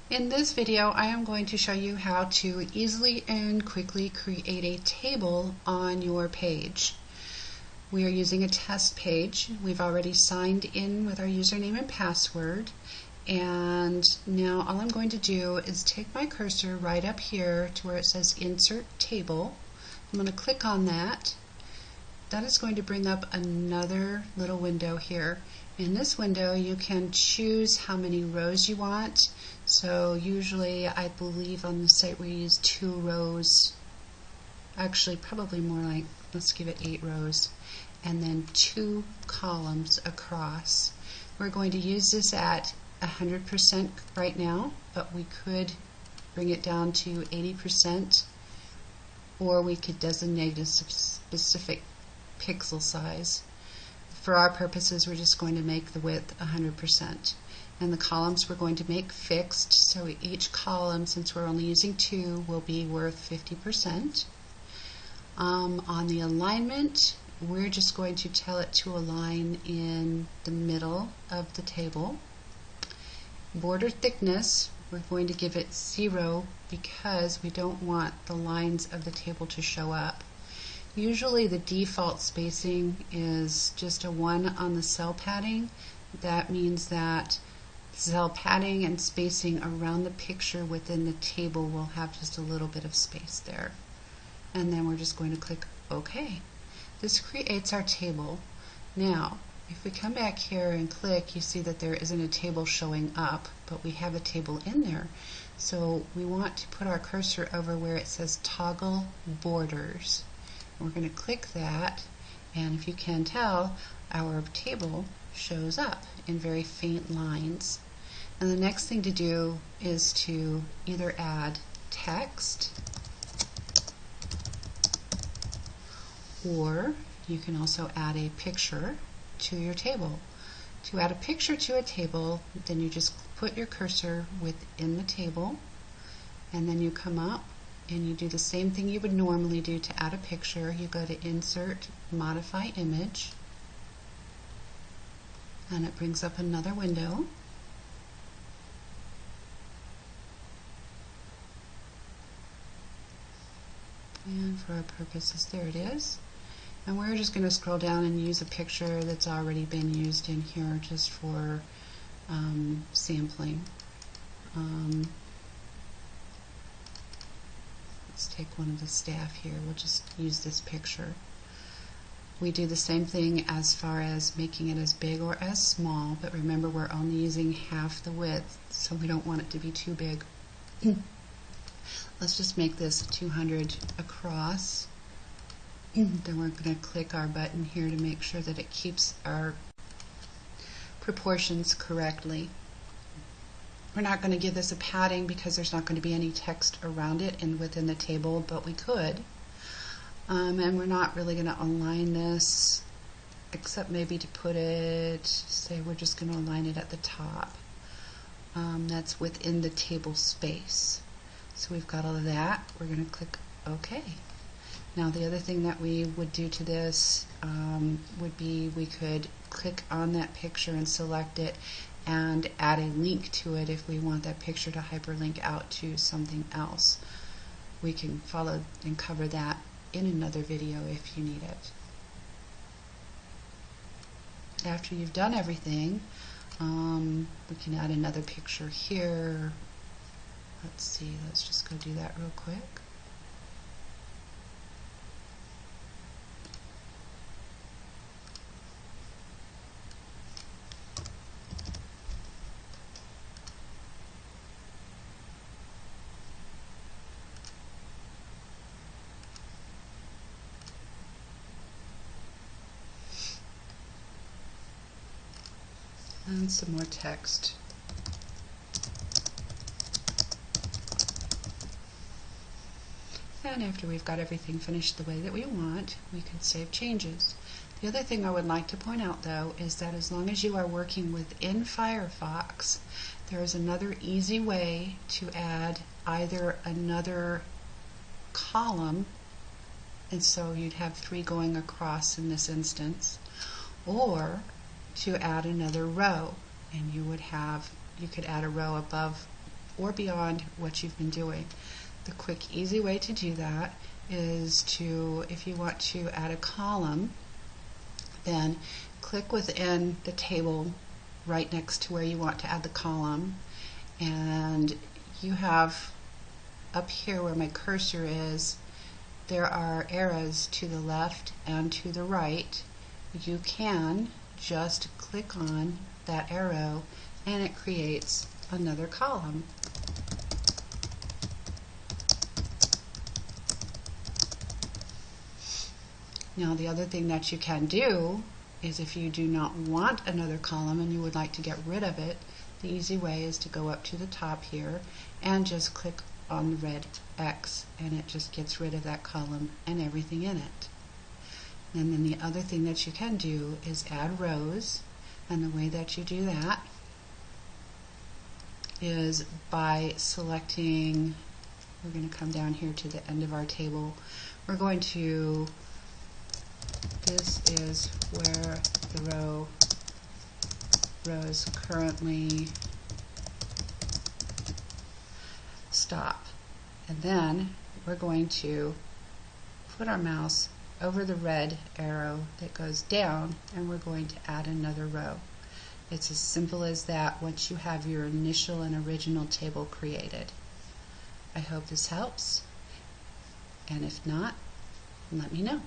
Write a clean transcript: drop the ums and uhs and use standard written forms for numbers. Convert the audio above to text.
In this video, I am going to show you how to easily and quickly create a table on your page. We are using a test page. We've already signed in with our username and password, and now all I'm going to do is take my cursor right up here to where it says Insert Table. I'm going to click on that. That is going to bring up another little window here. In this window, you can choose how many rows you want. So usually, I believe on the site we use 2 rows, actually probably more like, let's give it 8 rows, and then 2 columns across. We're going to use this at 100% right now, but we could bring it down to 80%, or we could designate a specific pixel size. For our purposes, we're just going to make the width 100%. And the columns we're going to make fixed, so each column, since we're only using 2, will be worth 50%. On the alignment, we're just going to tell it to align in the middle of the table. Border thickness, we're going to give it 0 because we don't want the lines of the table to show up. Usually the default spacing is just a 1 on the cell padding. That means that cell padding and spacing around the picture within the table will have just a little bit of space there. And then we're just going to click OK. This creates our table. Now, if we come back here and click, you see that there isn't a table showing up, but we have a table in there. So we want to put our cursor over where it says Toggle Borders. We're going to click that, and if you can tell, our table shows up in very faint lines. And the next thing to do is to either add text, or you can also add a picture to your table. To add a picture to a table, then you just put your cursor within the table, and then you come up and you do the same thing you would normally do to add a picture. You go to Insert, Modify Image, and it brings up another window. And for our purposes, there it is. And we're just going to scroll down and use a picture that's already been used in here just for sampling. Let's take one of the staff here. We'll just use this picture. We do the same thing as far as making it as big or as small, but remember we're only using half the width, so we don't want it to be too big. Let's just make this 200 across. Then we're going to click our button here to make sure that it keeps our proportions correctly. We're not going to give this a padding because there's not going to be any text around it and within the table, but we could. And we're not really going to align this, except maybe to put it, say we're just going to align it at the top. That's within the table space. So we've got all of that. We're going to click OK. Now the other thing that we would do to this would be we could click on that picture and select it and add a link to it if we want that picture to hyperlink out to something else. We can follow and cover that in another video if you need it. After you've done everything, we can add another picture here. Let's see, let's just go do that real quick. And some more text. And after we've got everything finished the way that we want, we can save changes. The other thing I would like to point out, though, is that as long as you are working within Firefox, there is another easy way to add either another column, and so you'd have 3 going across in this instance, or to add another row, and you could add a row above or beyond what you've been doing. The quick, easy way to do that is to, if you want to add a column, then click within the table right next to where you want to add the column, and you have up here where my cursor is, there are arrows to the left and to the right. You can just click on that arrow and it creates another column. Now the other thing that you can do is, if you do not want another column and you would like to get rid of it, the easy way is to go up to the top here and just click on the red X, and it just gets rid of that column and everything in it. And then the other thing that you can do is add rows, and the way that you do that is by selecting, we're going to come down here to the end of our table, we're going to, this is where the rows currently stop. And then we're going to put our mouse over the red arrow that goes down, and we're going to add another row. It's as simple as that once you have your initial and original table created. I hope this helps, and if not, let me know.